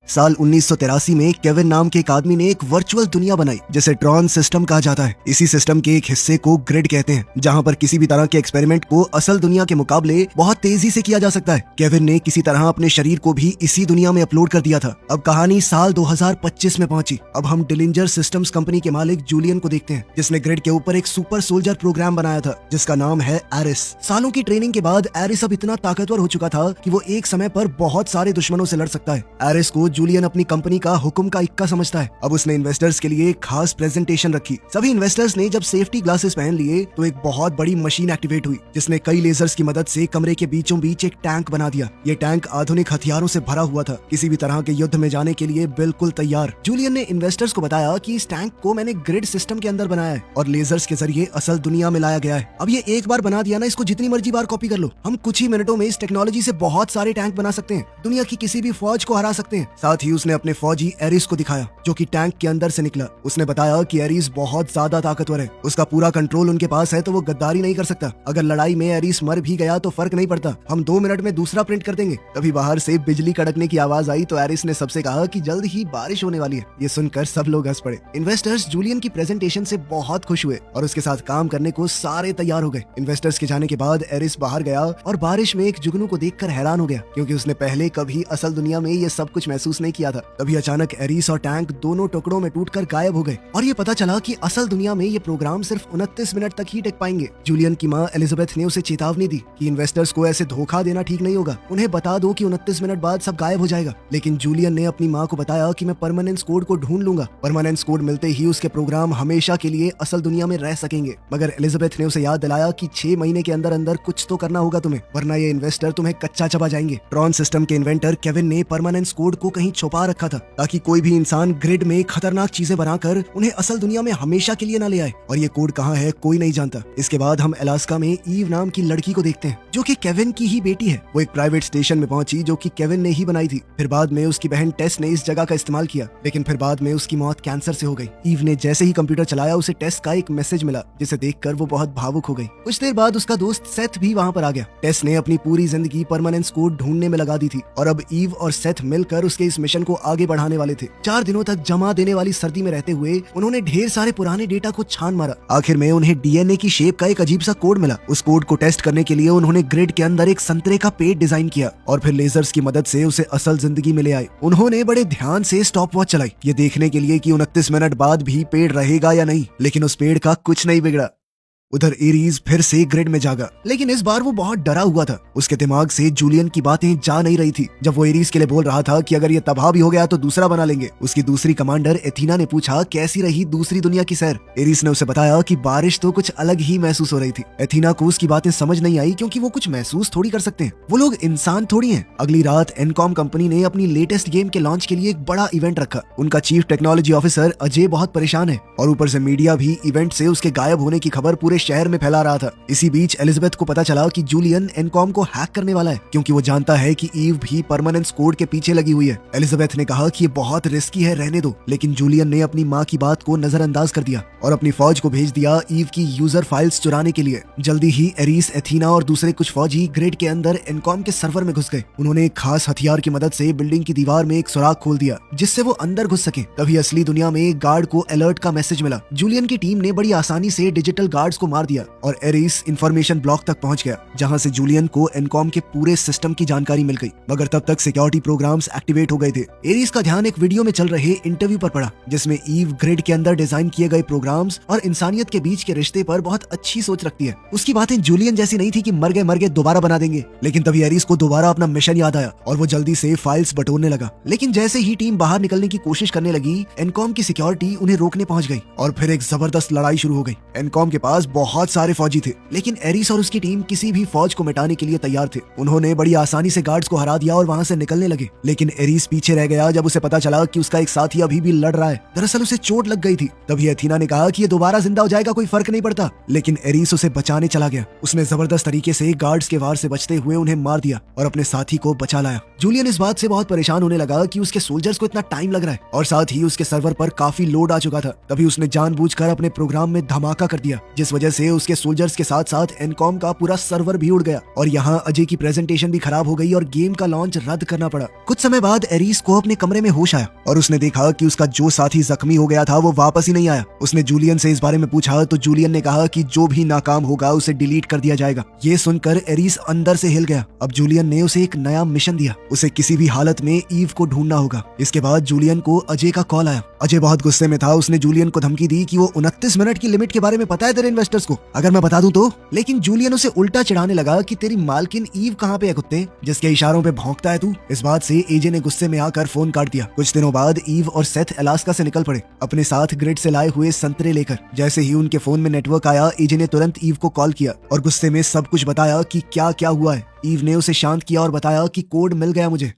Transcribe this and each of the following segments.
साल 1983 में केविन नाम के एक आदमी ने एक वर्चुअल दुनिया बनाई जिसे ट्रॉन सिस्टम कहा जाता है। इसी सिस्टम के एक हिस्से को ग्रिड कहते हैं, जहां पर किसी भी तरह के एक्सपेरिमेंट को असल दुनिया के मुकाबले बहुत तेजी से किया जा सकता है। केविन ने किसी तरह अपने शरीर को भी इसी दुनिया में अपलोड कर दिया था। अब कहानी साल 2025 में पहुंची। अब हम डिलिंजर सिस्टम्स कंपनी के मालिक जूलियन को देखते हैं, जिसने ग्रिड के ऊपर एक सुपर सोल्जर प्रोग्राम बनाया था जिसका नाम है एरिस। सालों की ट्रेनिंग के बाद एरिस अब इतना ताकतवर हो चुका था कि वो एक समय पर बहुत सारे दुश्मनों से लड़ सकता है। एरिस को जूलियन अपनी कंपनी का हुक्म का इक्का समझता है। अब उसने इन्वेस्टर्स के लिए एक खास प्रेजेंटेशन रखी। सभी इन्वेस्टर्स ने जब सेफ्टी ग्लासेस पहन लिए तो एक बहुत बड़ी मशीन एक्टिवेट हुई जिसने कई लेजर्स की मदद से कमरे के बीचों बीच एक टैंक बना दिया। ये टैंक आधुनिक हथियारों से भरा हुआ था, किसी भी तरह के युद्ध में जाने के लिए बिल्कुल तैयार। जूलियन ने इन्वेस्टर्स को बताया कि इस टैंक को मैंने ग्रिड सिस्टम के अंदर बनाया है और लेजर्स के जरिए असल दुनिया में लाया गया है। अब ये एक बार बना दिया ना, इसको जितनी मर्जी बार कॉपी कर लो। हम कुछ ही मिनटों में इस टेक्नोलॉजी से बहुत सारे टैंक बना सकते हैं, दुनिया की किसी भी फौज को हरा सकते हैं। साथ ही उसने अपने फौजी एरिस को दिखाया जो कि टैंक के अंदर से निकला। उसने बताया कि एरिस बहुत ज्यादा ताकतवर है, उसका पूरा कंट्रोल उनके पास है, तो वो गद्दारी नहीं कर सकता। अगर लड़ाई में एरिस मर भी गया तो फर्क नहीं पड़ता, हम 2 मिनट में दूसरा प्रिंट कर देंगे। तभी बाहर से बिजली कड़कने की आवाज आई तो एरिस ने सबसे कहा कि जल्द ही बारिश होने वाली है। ये सुनकर सब लोग हंस पड़े। इन्वेस्टर्स जूलियन की प्रेजेंटेशन से बहुत खुश हुए और उसके साथ काम करने को सारे तैयार हो गए। इन्वेस्टर्स के जाने के बाद एरिस बाहर गया और बारिश में एक जुगनू को देखकर हैरान हो गया, क्योंकि उसने पहले कभी असल दुनिया में ये सब कुछ महसूस नहीं किया था। तभी अचानक एरिस और टैंक दोनों टुकड़ों में टूटकर गायब हो गए और ये पता चला कि असल दुनिया में ये प्रोग्राम सिर्फ 29 मिनट तक ही टिक पाएंगे। जूलियन की माँ एलिजाबेथ ने उसे चेतावनी दी कि इन्वेस्टर्स को ऐसे धोखा देना ठीक नहीं होगा, उन्हें बता दो कि 29 मिनट बाद सब गायब हो जाएगा। लेकिन जूलियन ने अपनी माँ को बताया कि मैं परमानेंस कोड को ढूंढ लूंगा। परमानेंस कोड मिलते ही उसके प्रोग्राम हमेशा के लिए असल दुनिया में रह सकेंगे। मगर एलिजाबेथ ने उसे याद दिलाया कि 6 महीने के अंदर अंदर कुछ तो करना होगा तुम्हें, वरना ये इन्वेस्टर तुम्हें कच्चा चबा जाएंगे। ट्रॉन सिस्टम के इन्वेंटर केविन ने परमानेंस कोड को कहीं छुपा रखा था ताकि कोई भी इंसान ग्रिड में खतरनाक चीजें बनाकर उन्हें असल दुनिया में हमेशा के लिए न ले आए। और ये कोड कहाँ है कोई नहीं जानता। इसके बाद हम अलास्का में ईव नाम की लड़की को देखते हैं जो कि केविन की ही बेटी है। वो एक प्राइवेट स्टेशन में पहुंची जो कि केविन ने ही बनाई थी। फिर बाद में उसकी बहन टेस ने इस जगह का इस्तेमाल किया, लेकिन फिर बाद में उसकी मौत कैंसर से हो गई। ईव ने जैसे ही कंप्यूटर चलाया उसे टेस का एक मैसेज मिला जिसे देखकर वो बहुत भावुक हो गई। कुछ देर बाद उसका दोस्त सेथ भी वहाँ पर आ गया। टेस ने अपनी पूरी जिंदगी परमानेंस कोड ढूंढने में लगा दी थी और अब ईव और सेथ मिलकर उसके इस मिशन को आगे बढ़ाने वाले थे। 4 दिनों तक जमा देने वाली सर्दी में रहते हुए उन्होंने ढेर सारे पुराने डेटा को छान मारा। आखिर में उन्हें डीएनए की शेप का एक अजीब सा कोड मिला। उस कोड को टेस्ट करने के लिए उन्होंने ग्रिड के अंदर एक संतरे का पेड़ डिजाइन किया और फिर लेजर्स की मदद से उसे असल जिंदगी में ले आए। उन्होंने बड़े ध्यान से स्टॉप वॉच चलाई, ये देखने के लिए कि 29 मिनट बाद भी पेड़ रहेगा या नहीं, लेकिन उस पेड़ का कुछ नहीं बिगड़ा। उधर एरीज फिर से ग्रिड में जागा, लेकिन इस बार वो बहुत डरा हुआ था। उसके दिमाग से जूलियन की बातें जा नहीं रही थी जब वो एरीज के लिए बोल रहा था कि अगर ये तबाह भी हो गया तो दूसरा बना लेंगे। उसकी दूसरी कमांडर एथीना ने पूछा कैसी रही दूसरी दुनिया की सैर। एरीज ने उसे बताया कि बारिश तो कुछ अलग ही महसूस हो रही थी। एथीना को उसकी बातें समझ नहीं आई क्योंकि वो कुछ महसूस थोड़ी कर सकते हैं, वो लोग इंसान थोड़ी हैं। अगली रात एनकॉम कंपनी ने अपनी लेटेस्ट गेम के लॉन्च के लिए एक बड़ा इवेंट रखा। उनका चीफ टेक्नोलॉजी ऑफिसर अजय बहुत परेशान है और ऊपर से मीडिया भी इवेंट से उसके गायब होने की खबर पूरे शहर में फैला रहा था। इसी बीच एलिजाबेथ को पता चला कि जूलियन एनकॉम को हैक करने वाला है, क्योंकि वो जानता है कि ईव भी परमानेंस कोड के पीछे लगी हुई है। एलिजाबेथ ने कहा कि ये बहुत रिस्की है, रहने दो, लेकिन जूलियन ने अपनी माँ की बात को नजरअंदाज कर दिया और अपनी फौज को भेज दिया ईव की यूजर फाइल्स चुराने के लिए। जल्दी ही एरिस, एथीना और दूसरे कुछ फौजी ग्रिड के अंदर एनकॉम के सर्वर में घुस गए। उन्होंने एक खास हथियार की मदद से बिल्डिंग की दीवार में एक सुराख खोल दिया जिससे वो अंदर घुस सके। तभी असली दुनिया में एक गार्ड को अलर्ट का मैसेज मिला। जूलियन की टीम ने बड़ी आसानी से डिजिटल गार्ड्स को मार दिया और एरिस इंफॉर्मेशन ब्लॉक तक पहुंच गया, जहां से जूलियन को एनकॉम के पूरे सिस्टम की जानकारी मिल गई। मगर तब तक सिक्योरिटी प्रोग्राम्स एक्टिवेट हो गए थे। एरिस का ध्यान एक वीडियो में चल रहे इंटरव्यू पर पड़ा जिसमें ईव ग्रिड के अंदर डिजाइन किए गए प्रोग्राम्स और इंसानियत के बीच के रिश्ते पर बहुत अच्छी सोच रखती है। उसकी बातें जूलियन जैसी नहीं थी कि मर गए दोबारा बना देंगे, लेकिन तभी एरिस को दोबारा अपना मिशन याद आया और वो जल्दी से फाइल्स बटोरने लगा। लेकिन जैसे ही टीम बाहर निकलने की कोशिश करने लगी, एनकॉम की सिक्योरिटी उन्हें रोकने पहुंच गई और फिर एक जबरदस्त लड़ाई शुरू हो गई। एनकॉम के पास बहुत सारे फौजी थे, लेकिन एरिस और उसकी टीम किसी भी फौज को मिटाने के लिए तैयार थे। उन्होंने बड़ी आसानी से गार्ड्स को हरा दिया और वहां से निकलने लगे, लेकिन एरिस पीछे रह गया जब उसे पता चला कि उसका एक साथी अभी भी लड़ रहा है। दरअसल उसे चोट लग गई थी। तभी एथीना ने कहा कि ये दोबारा जिंदा हो जाएगा, कोई फर्क नहीं पड़ता, लेकिन एरिस उसे बचाने चला गया। उसने जबरदस्त तरीके से गार्ड्स के वार से बचते हुए उन्हें मार दिया और अपने साथी को बचा लाया। जूलियन इस बात से बहुत परेशान होने लगा कि उसके सोल्जर्स को इतना टाइम लग रहा है और साथ ही उसके सर्वर पर काफी लोड आ चुका था। तभी उसने जानबूझकर अपने प्रोग्राम में धमाका कर दिया, जिस वजह वजह से उसके सोल्जर्स के साथ साथ एनकॉम का पूरा सर्वर भी उड़ गया और यहाँ अजय की प्रेजेंटेशन भी खराब हो गई और गेम का लॉन्च रद्द करना पड़ा। कुछ समय बाद एरिस को अपने कमरे में होश आया और उसने देखा कि उसका जो साथी जख्मी हो गया था वो वापस ही नहीं आया। उसने जूलियन से इस बारे में पूछा तो जूलियन ने कहा कि जो भी नाकाम होगा उसे डिलीट कर दिया जाएगा। ये सुनकर एरिस अंदर से हिल गया। अब जूलियन ने उसे एक नया मिशन दिया, उसे किसी भी हालत में ईव को ढूंढना होगा। इसके बाद जूलियन को अजय का कॉल आया। अजय बहुत गुस्से में था। उसने जूलियन को धमकी दी कि वो 29 मिनट की लिमिट के बारे में पता है तेरे इन्वेस्टर्स को, अगर मैं बता दूं तो। लेकिन जूलियन उसे उल्टा चिढ़ाने लगा कि तेरी मालकिन ईव कहाँ पे है कुत्ते, जिसके इशारों पे भौंकता है तू। इस बात से एजे ने गुस्से में आकर फोन काट दिया। कुछ दिनों बाद ईव और सेथ अलास्का से निकल पड़े, अपने साथ ग्रिड से लाए हुए संतरे लेकर। जैसे ही उनके फोन में नेटवर्क आया, एजे ने तुरंत ईव को कॉल किया और गुस्से में सब कुछ बताया कि क्या क्या हुआ है। ईव ने उसे शांत किया और बताया कि कोड मिल गया मुझे।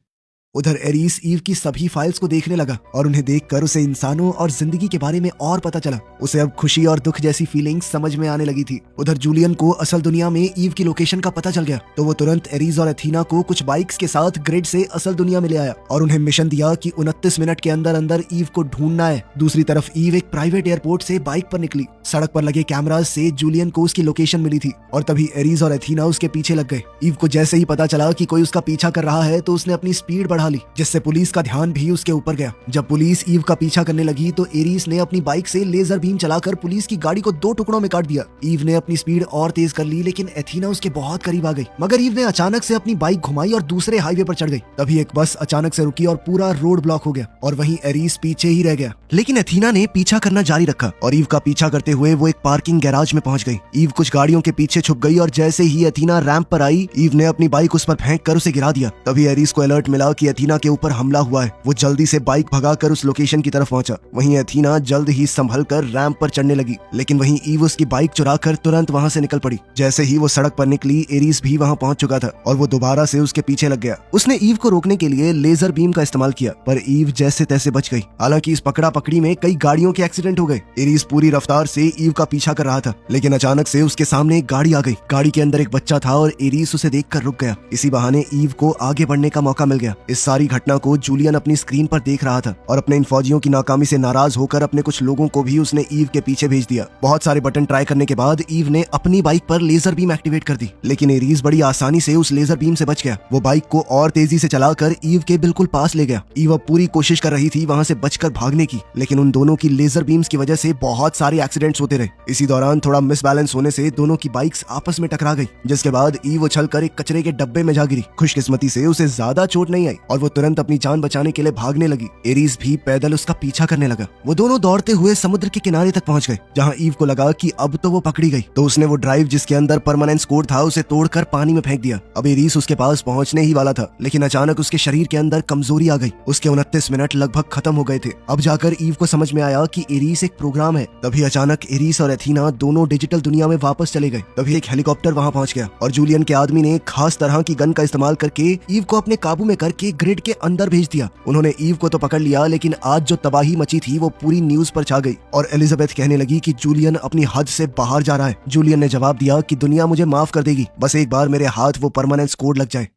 उधर एरिस ईव की सभी फाइल्स को देखने लगा और उन्हें देखकर उसे इंसानों और जिंदगी के बारे में और पता चला। उसे अब खुशी और दुख जैसी फीलिंग्स समझ में आने लगी थी। उधर जूलियन को असल दुनिया में ईव की लोकेशन का पता चल गया तो वो तुरंत एरिस और एथीना को कुछ बाइक्स के साथ ग्रिड से असल दुनिया में ले आया और उन्हें मिशन दिया कि 29 मिनट के अंदर अंदर ईव को ढूंढना है। दूसरी तरफ ईव एक प्राइवेट एयरपोर्ट से बाइक पर निकली। सड़क पर लगे कैमराज से जूलियन को उसकी लोकेशन मिली थी और तभी एरिस और एथीना उसके पीछे लग गए। ईव को जैसे ही पता चला कि कोई उसका पीछा कर रहा है तो उसने अपनी स्पीड बढ़ा ली, जिससे पुलिस का ध्यान भी उसके ऊपर गया। जब पुलिस ईव का पीछा करने लगी तो एरिस ने अपनी बाइक से लेजर बीम चलाकर पुलिस की गाड़ी को 2 टुकड़ों में काट दिया। ईव ने अपनी स्पीड और तेज कर ली लेकिन एथीना उसके बहुत करीब आ गई, मगर ईव ने अचानक से अपनी बाइक घुमाई और दूसरे हाईवे पर चढ़ गई। तभी एक बस अचानक से रुकी और पूरा रोड ब्लॉक हो गया और वहीं एरिस पीछे ही रह गया। लेकिन एथीना ने पीछा करना जारी रखा और ईव का पीछा करते हुए वो एक पार्किंग गैराज में पहुंच गई। ईव कुछ गाड़ियों के पीछे छुप गई और जैसे ही एथीना रैंप पर आई, ईव ने अपनी बाइक उस पर फेंक कर उसे गिरा दिया। तभी एरिस को अलर्ट मिला कि एथीना के ऊपर हमला हुआ है। वो जल्दी से बाइक भगाकर उस लोकेशन की तरफ पहुंचा। वहीं एथीना जल्द ही संभल कर रैंप पर चढ़ने लगी, लेकिन वहीं ईव उसकी बाइक चुराकर तुरंत वहां से निकल पड़ी। जैसे ही वो सड़क पर निकली, एरिस भी वहां पहुंच चुका था और वो दोबारा से उसके पीछे लग गया। उसने ईव को रोकने के लिए लेजर बीम का इस्तेमाल किया, पर ईव जैसे तैसे बच गई। हालांकि इस पकड़ा पकड़ी में कई गाड़ियों के एक्सीडेंट हो गए। एरिस पूरी रफ्तार से ईव का पीछा कर रहा था, लेकिन अचानक से उसके सामने एक गाड़ी आ गई। गाड़ी के अंदर एक बच्चा था और एरिस उसे देखकर रुक गया। इसी बहाने ईव को आगे बढ़ने का मौका मिल गया। इस सारी घटना को जूलियन अपनी स्क्रीन पर देख रहा था और अपने इन फौजियों की नाकामी से नाराज होकर अपने कुछ लोगों को भी उसने ईव के पीछे भेज दिया। बहुत सारे बटन ट्राई करने के बाद ईव ने अपनी बाइक पर लेजर बीम एक्टिवेट कर दी, लेकिन एरिस बड़ी आसानी से उस लेजर बीम से बच गया। वो बाइक को और तेजी से चलाकर ईव के बिल्कुल पास ले गया। ईव अब पूरी कोशिश कर रही थी वहां से बचकर भागने की, लेकिन उन दोनों की लेजर बीम्स की वजह से बहुत सारे एक्सीडेंट्स होते रहे। इसी दौरान थोड़ा मिसबैलेंस होने से दोनों की बाइक्स आपस में टकरा गई, जिसके बाद ईव उछलकर एक कचरे के डब्बे में जा गिरी। खुशकिस्मती से उसे ज्यादा चोट नहीं आई और वो तुरंत अपनी जान बचाने के लिए भागने लगी। एरिस भी पैदल उसका पीछा करने लगा। वो दोनों दौड़ते हुए समुद्र के किनारे तक पहुंच गए, जहां ईव को लगा कि अब तो वो पकड़ी गई। तो उसने वो ड्राइव जिसके अंदर परमानेंस कोड था उसे तोड़कर पानी में फेंक दिया। अब एरिस उसके पास पहुंचने ही वाला था, लेकिन अचानक उसके शरीर के अंदर कमजोरी आ गई। उसके 29 मिनट लगभग खत्म हो गए थे। अब जाकर ईव को समझ में आया कि एरिस एक प्रोग्राम है। तभी अचानक एरिस और एथीना दोनों डिजिटल दुनिया में वापस चले गए। तभी एक हेलीकॉप्टर वहां पहुंच गया और जूलियन के आदमी ने खास तरह की गन का इस्तेमाल करके ईव को अपने काबू में करके ग्रिड के अंदर भेज दिया। उन्होंने ईव को तो पकड़ लिया, लेकिन आज जो तबाही मची थी वो पूरी न्यूज पर छा गई और एलिजाबेथ कहने लगी कि जूलियन अपनी हद से बाहर जा रहा है। जूलियन ने जवाब दिया कि दुनिया मुझे माफ कर देगी, बस एक बार मेरे हाथ वो परमानेंस कोड लग जाए।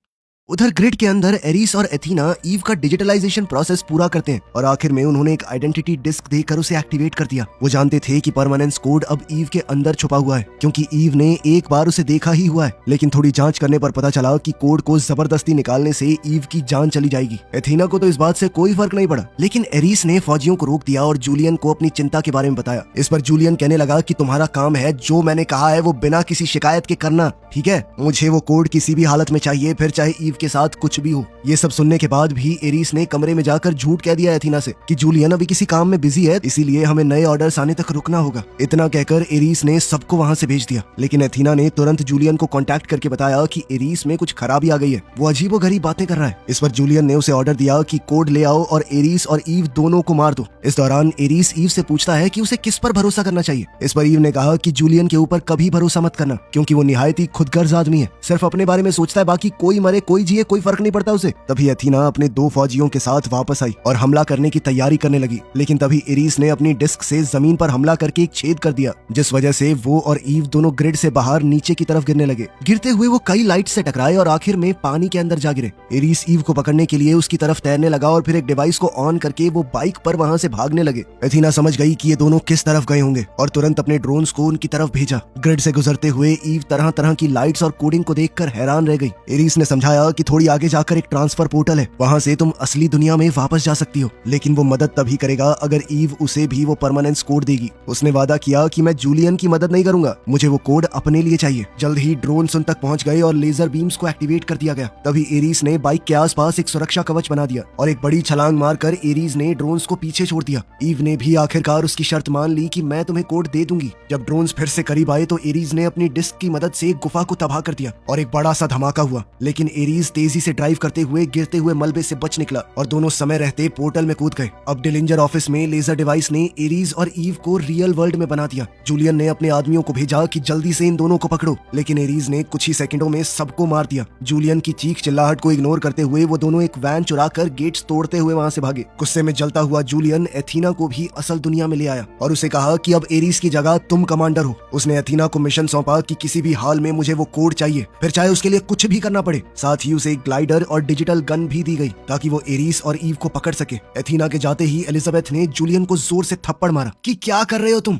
उधर ग्रिड के अंदर एरिस और एथीना ईव का डिजिटलाइजेशन प्रोसेस पूरा करते हैं और आखिर में उन्होंने एक आइडेंटिटी डिस्क देकर उसे एक्टिवेट कर दिया। वो जानते थे कि परमानेंस कोड अब ईव के अंदर छुपा हुआ है, क्योंकि ईव ने एक बार उसे देखा ही हुआ है। लेकिन थोड़ी जांच करने पर पता चला कि कोड को जबरदस्ती निकालने से ईव की जान चली जाएगी। एथीना को तो इस बात से कोई फर्क नहीं पड़ा, लेकिन एरिस ने फौजियों को रोक दिया और जूलियन को अपनी चिंता के बारे में बताया। इस पर जूलियन कहने लगा कि तुम्हारा काम है जो मैंने कहा है वो बिना किसी शिकायत के करना, ठीक है? मुझे वो कोड किसी भी हालत में चाहिए, फिर चाहे ईव के साथ कुछ भी हो। ये सब सुनने के बाद भी एरिस ने कमरे में जाकर झूठ कह दिया एथीना से कि जूलियन अभी किसी काम में बिजी है, इसीलिए हमें नए ऑर्डर्स आने तक रुकना होगा। इतना कहकर एरिस ने सबको वहां से भेज दिया, लेकिन एथीना ने तुरंत जूलियन को कांटेक्ट करके बताया कि एरिस में कुछ खराबी आ गई है, वो अजीबोगरीब बातें कर रहा है। इस पर जूलियन ने उसे ऑर्डर दिया कि कोड ले आओ और एरिस और ईव दोनों को मार दो। इस दौरान एरिस ईव से पूछता है कि उसे किस पर भरोसा करना चाहिए। इस पर ईव ने कहा कि जूलियन के ऊपर कभी भरोसा मत करना, क्योंकि वो निहायत ही खुदगर्ज आदमी है, सिर्फ अपने बारे में सोचता है, बाकी कोई मरे कोई मरी जिए कोई फर्क नहीं पड़ता उसे। तभी एथीना अपने 2 फौजियों के साथ वापस आई और हमला करने की तैयारी करने लगी, लेकिन तभी एरीस ने अपनी डिस्क से जमीन पर हमला करके एक छेद कर दिया, जिस वजह से वो और ईव दोनों ग्रिड से बाहर नीचे की तरफ गिरने लगे। गिरते हुए वो कई लाइट से टकराए और आखिर में पानी के अंदर जा गिरे। एरीस ईव को पकड़ने के लिए उसकी तरफ तैरने लगा और फिर एक डिवाइस को ऑन करके वो बाइक पर वहां से भागने लगे। एथीना समझ गई कि ये दोनों किस तरफ गए होंगे और तुरंत अपने ड्रोन्स को उनकी तरफ भेजा। ग्रिड से गुजरते हुए ईव तरह तरह की लाइट्स और कोडिंग को देखकर हैरान रह गई। एरीस ने समझाया कि थोड़ी आगे जाकर एक ट्रांसफर पोर्टल है, वहां से तुम असली दुनिया में वापस जा सकती हो, लेकिन वो मदद तभी करेगा अगर ईव उसे भी वो परमानेंस कोड देगी। उसने वादा किया कि मैं जूलियन की मदद नहीं करूंगा, मुझे वो कोड अपने लिए चाहिए। जल्द ही ड्रोन उन तक पहुंच गए और लेजर बीम्स को एक्टिवेट कर दिया गया। तभी एरीस ने बाइक के आसपास एक सुरक्षा कवच बना दिया और एक बड़ी छलांग मारकर एरीस ने ड्रोन्स को पीछे छोड़ दिया। ईव ने भी आखिरकार उसकी शर्त मान ली कि मैं तुम्हें कोड दे दूंगी। जब ड्रोन्स फिर से करीब आए तो एरीस ने अपनी डिस्क की मदद से गुफा को तबाह कर दिया और एक बड़ा सा धमाका हुआ, लेकिन एरीस तेजी से ड्राइव करते हुए गिरते हुए मलबे से बच निकला और दोनों समय रहते पोर्टल में कूद गए। अब डिलिंजर ऑफिस में लेजर डिवाइस ने एरीस और ईव को रियल वर्ल्ड में बना दिया। जूलियन ने अपने आदमियों को भेजा कि जल्दी से इन दोनों को पकड़ो, लेकिन एरीस ने कुछ ही सेकंडों में सबको मार दिया। जूलियन की चीख चिल्लाहट को इग्नोर करते हुए वो दोनों एक वैन चुराकर गेट्स तोड़ते हुए वहां से भागे। गुस्से में जलता हुआ जूलियन एथीना को भी असल दुनिया में ले आया और उसे कहा कि अब एरीस की जगह तुम कमांडर हो। उसने एथीना को मिशन सौंपा कि किसी भी हाल में मुझे वो कोड चाहिए, फिर चाहे उसके लिए कुछ भी करना पड़े। साथ ही उसे एक ग्लाइडर और डिजिटल गन भी दी गई ताकि वो एरीस और ईव को पकड़ सके। एथीना के जाते ही एलिजाबेथ ने जूलियन को जोर से थप्पड़ मारा कि क्या कर रहे हो तुम।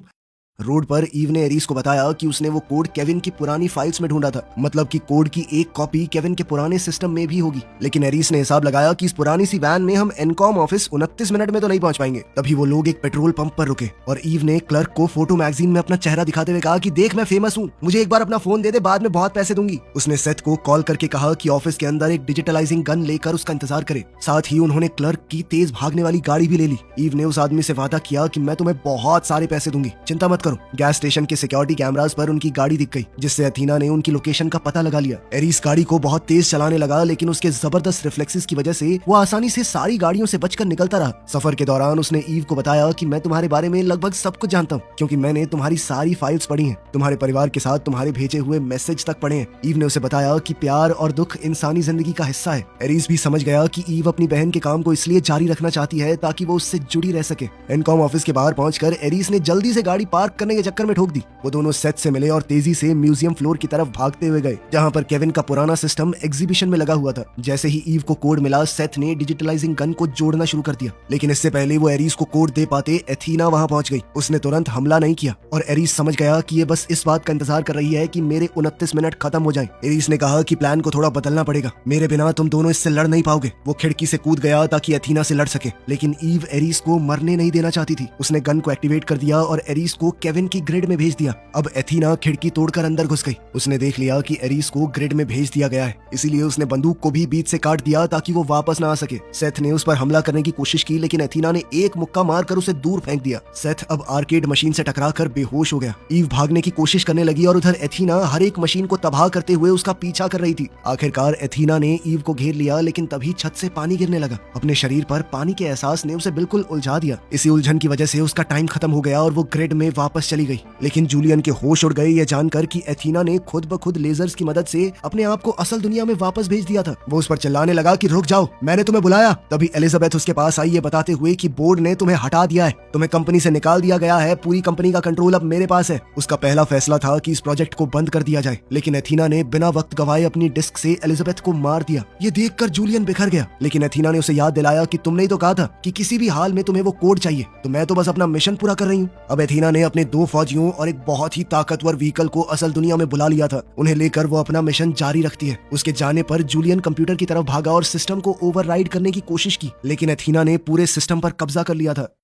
रोड पर ईव ने एरीस को बताया कि उसने वो कोड केविन की पुरानी फाइल्स में ढूंढा था, मतलब कि कोड की एक कॉपी केविन के पुराने सिस्टम में भी होगी। लेकिन एरीस ने हिसाब लगाया कि इस पुरानी सी वैन में हम एनकॉम ऑफिस 29 मिनट में तो नहीं पहुंच पाएंगे। तभी वो लोग एक पेट्रोल पंप पर रुके और ईव ने क्लर्क को फोटो मैगजीन में अपना चेहरा दिखाते हुए कहा कि देख मैं फेमस हूँ, मुझे एक बार अपना फोन दे दे, बाद में बहुत पैसे दूंगी। उसने सेथ को कॉल करके कहा कि ऑफिस के अंदर एक डिजिटलाइजिंग गन लेकर उसका इंतजार करे। साथ ही उन्होंने क्लर्क की तेज भागने वाली गाड़ी भी ले ली। ईव ने उस आदमी से वादा किया कि मैं तुम्हें बहुत सारे पैसे दूंगी, चिंता मत करो। गैस स्टेशन के सिक्योरिटी कैमरास पर उनकी गाड़ी दिख गई, जिससे एथीना ने उनकी लोकेशन का पता लगा लिया। एरीस गाड़ी को बहुत तेज चलाने लगा, लेकिन उसके जबरदस्त रिफ्लेक्सेस की वजह से वो आसानी से सारी गाड़ियों से बचकर निकलता रहा। सफर के दौरान उसने ईव को बताया कि मैं तुम्हारे बारे में लगभग सब कुछ जानता हूँ, क्योंकि मैंने तुम्हारी सारी फाइल्स पढ़ी हैं, तुम्हारे परिवार के साथ तुम्हारे भेजे हुए मैसेज तक पढ़े हैं। ईव ने उसे बताया कि प्यार और दुख इंसानी जिंदगी का हिस्सा है। एरीस भी समझ गया कि ईव अपनी बहन के काम को इसलिए जारी रखना चाहती है ताकि वो उससे जुड़ी रह सके। एनकॉम ऑफिस के बाहर पहुंचकर एरीस ने जल्दी से गाड़ी पार्क करने के चक्कर में ठोक दी। वो दोनों सेथ से मिले और तेजी से म्यूजियम फ्लोर की तरफ भागते हुए गए, जहां पर केविन का पुराना सिस्टम एग्जीबिशन में लगा हुआ था। जैसे ही ईव को कोड मिला, सेथ ने डिजिटलाइजिंग गन को जोड़ना शुरू कर दिया, लेकिन इससे पहले वो एरीस को कोड दे पाते एथीना वहां पहुंच गई। उसने तुरंत हमला नहीं किया और एरीस समझ गया कि ये बस इस बात का इंतजार कर रही है कि मेरे 29 मिनट खत्म हो जाएं। एरीस ने कहा कि प्लान को थोड़ा बदलना पड़ेगा, मेरे बिना तुम दोनों इससे लड़ नहीं पाओगे। वो खिड़की से कूद गया ताकि एथीना से लड़ सके, लेकिन ईव एरीस को मरने नहीं देना चाहती थी। उसने गन को एक्टिवेट कर दिया और एरीस को केविन की ग्रिड में भेज दिया। अब एथीना खिड़की तोड़कर अंदर घुस गई। उसने देख लिया कि एरीस को ग्रिड में भेज दिया गया है, इसीलिए उसने बंदूक को भी बीच से काट दिया ताकि वो वापस ना आ सके। सेथ ने उस पर हमला करने की कोशिश की, लेकिन एथीना ने एक मुक्का मारकर उसे दूर फेंक दिया। सेथ अब आर्केड मशीन से टकराकर बेहोश हो गया। ईव भागने की कोशिश करने लगी और उधर एथीना हर एक मशीन को तबाह करते हुए उसका पीछा कर रही थी। आखिरकार एथीना ने ईव को घेर लिया, लेकिन तभी छत से पानी गिरने लगा। अपने शरीर पर पानी के एहसास ने उसे बिल्कुल उलझा दिया। इसी उलझन की वजह से उसका टाइम खत्म हो गया और वो ग्रिड में वापस चली गई। लेकिन जूलियन के होश उड़ गए ये जानकर कि एथीना ने खुद ब खुद लेजर्स की मदद से अपने आप को असल दुनिया में वापस भेज दिया था। वो उस पर चिल्लाने लगा कि रुक जाओ, मैंने तुम्हें बुलाया। तभी एलिजाबेथ उसके पास आई ये बताते हुए कि बोर्ड ने तुम्हें हटा दिया है, तुम्हें कंपनी से निकाल दिया गया है, पूरी कंपनी का कंट्रोल अब मेरे पास है। उसका पहला फैसला था कि इस प्रोजेक्ट को बंद कर दिया जाए, लेकिन एथीना ने बिना वक्त गवाए अपनी डिस्क से एलिजाबेथ को मार दिया। ये देखकर जूलियन बिखर गया, लेकिन एथीना ने उसे याद दिलाया कि तुमने ही तो कहा था कि किसी भी हाल में तुम्हें वो कोड चाहिए, तो मैं तो बस अपना मिशन पूरा कर रही हूँ। अब एथीना ने अपने 2 फौजियों और एक बहुत ही ताकतवर व्हीकल को असल दुनिया में बुला लिया था। उन्हें लेकर वो अपना मिशन जारी रखती है। उसके जाने पर जूलियन कंप्यूटर की तरफ भागा और सिस्टम को ओवरराइड करने की कोशिश की, लेकिन एथीना ने पूरे सिस्टम पर कब्जा कर लिया था।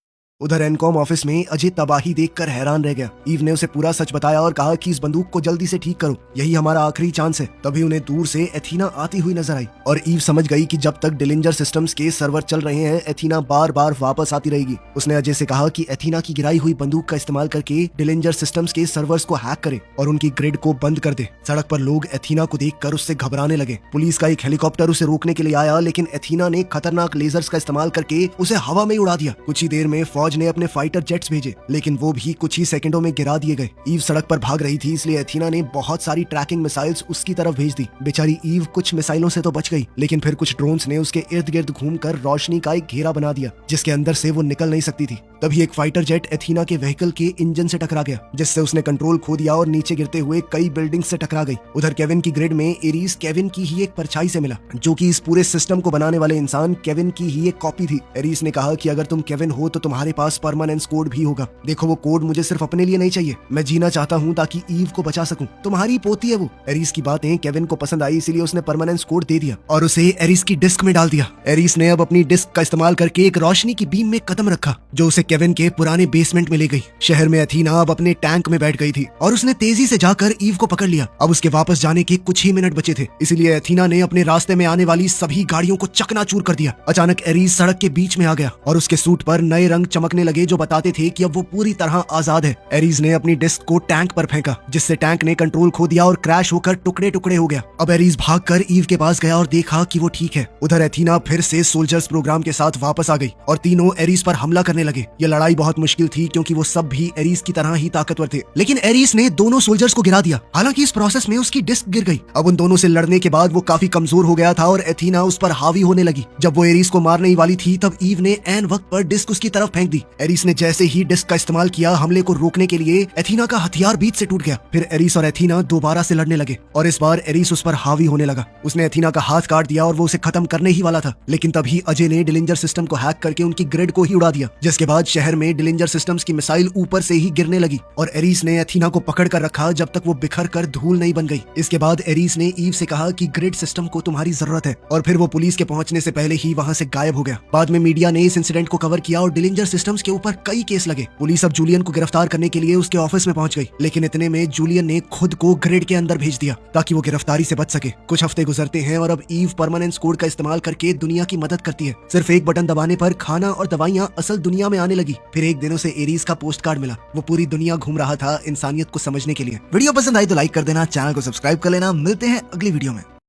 उधर एनकॉम ऑफिस में अजय तबाही देखकर हैरान रह गया। ईव ने उसे पूरा सच बताया और कहा कि इस बंदूक को जल्दी से ठीक करो, यही हमारा आखिरी चांस है। तभी उन्हें दूर से एथीना आती हुई नजर आई और ईव समझ गई कि जब तक डिलिंजर सिस्टम्स के सर्वर चल रहे हैं, एथीना बार बार वापस आती रहेगी। उसने अजय से कहा कि एथीना की गिराई हुई बंदूक का इस्तेमाल करके डिलिंजर सिस्टम्स के सर्वर्स को हैक करे और उनकी ग्रिड को बंद कर दे। सड़क पर लोग एथीना को देखकर उससे घबराने लगे। पुलिस का एक हेलीकॉप्टर उसे रोकने के लिए आया, लेकिन एथीना ने खतरनाक लेजर्स का इस्तेमाल करके उसे हवा में उड़ा दिया। कुछ ही देर में फौज राज ने अपने फाइटर जेट्स भेजे, लेकिन वो भी कुछ ही सेकंडों में गिरा दिए गए। ईव सड़क पर भाग रही थी, इसलिए एथीना ने बहुत सारी ट्रैकिंग मिसाइल्स उसकी तरफ भेज दी। बेचारी ईव कुछ मिसाइलों से तो बच गई, लेकिन फिर कुछ ड्रोन्स ने उसके इर्द गिर्द घूमकर रोशनी का एक घेरा बना दिया, जिसके अंदर से वो निकल नहीं सकती थी। तभी एक फाइटर जेट एथीना के व्हीकल के इंजन से टकरा गया, जिससे उसने कंट्रोल खो दिया और नीचे गिरते हुए कई बिल्डिंग से टकरा गई। उधर केविन की ग्रिड में एरीज केविन की ही एक परछाई से मिला, जो कि इस पूरे सिस्टम को बनाने वाले इंसान केविन की ही एक कॉपी थी। एरीज ने कहा कि अगर तुम केविन हो तो तुम्हारे पास परमानेंस कोड भी होगा। देखो, वो कोड मुझे सिर्फ अपने लिए नहीं चाहिए, मैं जीना चाहता हूँ ताकि ईव को बचा सकूं। तुम्हारी पोती है वो। एरीज की बातें केविन को पसंद आई, इसीलिए उसने परमानेंस कोड दे दिया और उसे एरीज की डिस्क में डाल दिया। एरीज ने अब अपनी डिस्क का इस्तेमाल करके एक रोशनी की बीम में कदम रखा, जो उसे केविन के पुराने बेसमेंट में ले गई। शहर में एथीना अब अपने टैंक में बैठ गई थी और उसने तेजी से जाकर ईव को पकड़ लिया। अब उसके वापस जाने के कुछ ही मिनट बचे थे, इसलिए एथीना ने अपने रास्ते में आने वाली सभी गाड़ियों को चकनाचूर कर दिया। अचानक एरीज सड़क के बीच में आ गया और उसके सूट पर नए रंग चमकने लगे, जो बताते थे कि अब वो पूरी तरह आजाद है। एरीज ने अपनी डिस्क को टैंक पर फेंका, जिससे टैंक ने कंट्रोल खो दिया और क्रैश होकर टुकड़े टुकड़े हो गया। अब एरीज भागकर ईव के पास गया और देखा कि वो ठीक है। उधर एथीना फिर से सोल्जर्स प्रोग्राम के साथ वापस आ गई और तीनों एरीज पर हमला करने लगे। ये लड़ाई बहुत मुश्किल थी, क्योंकि वो सब भी एरीज की तरह ही ताकतवर थे, लेकिन एरीज ने दोनों सोल्जर्स को गिरा दिया। हालांकि इस प्रोसेस में उसकी डिस्क गिर गई। अब उन दोनों से लड़ने के बाद वो काफी कमजोर हो गया था और एथीना उस पर हावी होने लगी। जब वो एरीज को मारने ही वाली थी, तब ईव ने ऐन वक्त पर डिस्क उसकी तरफ फेंक दी। एरीज ने जैसे ही डिस्क का इस्तेमाल किया, हमले को रोकने के लिए एथीना का हथियार बीच से टूट गया। फिर एरीज और एथीना दोबारा से लड़ने लगे और इस बार एरीज उस पर हावी होने लगा। उसने एथीना का हाथ काट दिया और वो उसे खत्म करने ही वाला था, लेकिन तभी अजय ने डिलिंजर सिस्टम को हैक करके उनकी ग्रिड को ही उड़ा दिया, जिसके बाद शहर में डिलिंजर सिस्टम्स की मिसाइल ऊपर से ही गिरने लगी और एरीज ने एथीना को पकड़ कर रखा जब तक वो बिखर कर धूल नहीं बन गई। इसके बाद एरीज ने ईव से कहा कि ग्रिड सिस्टम को तुम्हारी जरूरत है, और फिर वो पुलिस के पहुंचने से पहले ही वहां से गायब हो गया। बाद में मीडिया ने इस इंसिडेंट को कवर किया और डिलिंजर सिस्टम्स के ऊपर कई केस लगे। पुलिस अब जूलियन को गिरफ्तार करने के लिए उसके ऑफिस में पहुंच गई, लेकिन इतने में जूलियन ने खुद को ग्रिड के अंदर भेज दिया ताकि वो गिरफ्तारी से बच सके। कुछ हफ्ते गुजरते हैं और अब ईव परमानेंस कोड का इस्तेमाल करके दुनिया की मदद करती है। सिर्फ एक बटन दबाने पर खाना और दवाइयां असल दुनिया में आने लगी। फिर एक दिन उसे एरीज का पोस्ट कार्ड मिला। वो पूरी दुनिया घूम रहा था इंसानियत को समझने के लिए। वीडियो पसंद आई तो लाइक कर देना, चैनल को सब्सक्राइब कर लेना। मिलते हैं अगली वीडियो में।